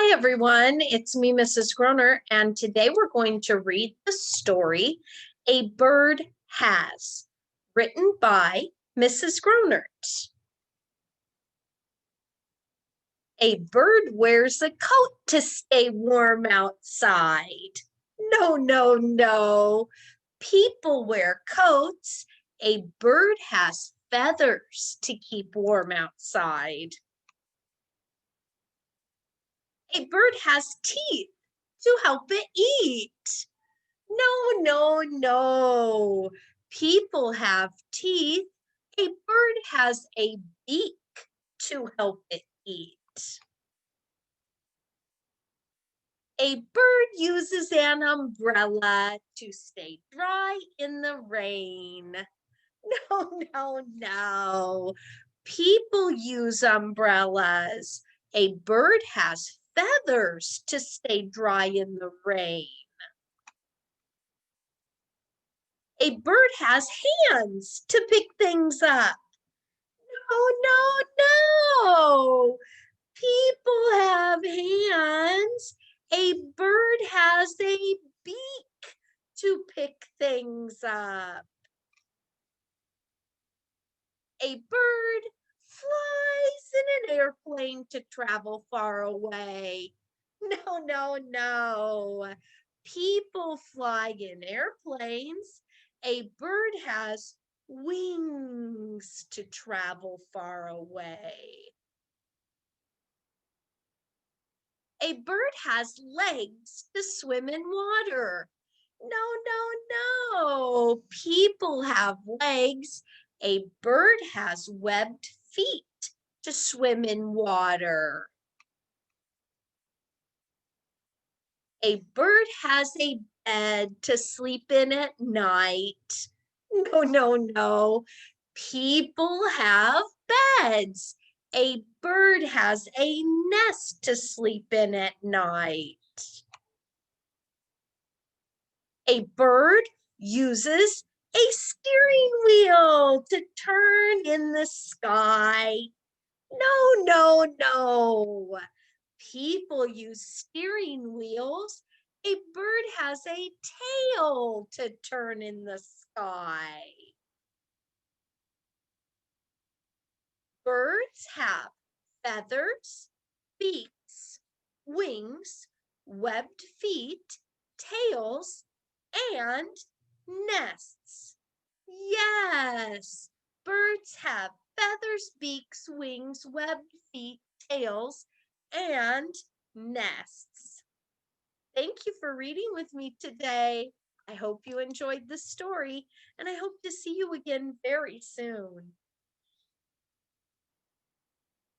Hi, everyone. It's me, Mrs. Gronnert, and today we're going to read the story, A Bird Has, written by Mrs. Gronnert. A bird wears a coat to stay warm outside. No, no, no. People wear coats. A bird has feathers to keep warm outside. A bird has teeth to help it eat. No, no, no. People have teeth. A bird has a beak to help it eat. A bird uses an umbrella to stay dry in the rain. No, no, no. People use umbrellas. A bird has feathers to stay dry in the rain. A bird has hands to pick things up. No, no, no. People have hands. A bird has a beak to pick things up. A bird flies in an airplane to travel far away. No, no, no. People fly in airplanes. A bird has wings to travel far away. A bird has legs to swim in water. No, no, no. People have legs. A bird has webbed feet to swim in water. A bird has a bed to sleep in at night. No, no, no. People have beds. A bird has a nest to sleep in at night. A bird uses a steering wheel to turn in the sky. No, no, no. People use steering wheels. A bird has a tail to turn in the sky. Birds have feathers, beaks, wings, webbed feet, tails, and nests. Yes, birds have feathers, beaks, wings, webbed feet, tails, and nests. Thank you for reading with me today. I hope you enjoyed the story, and I hope to see you again very soon.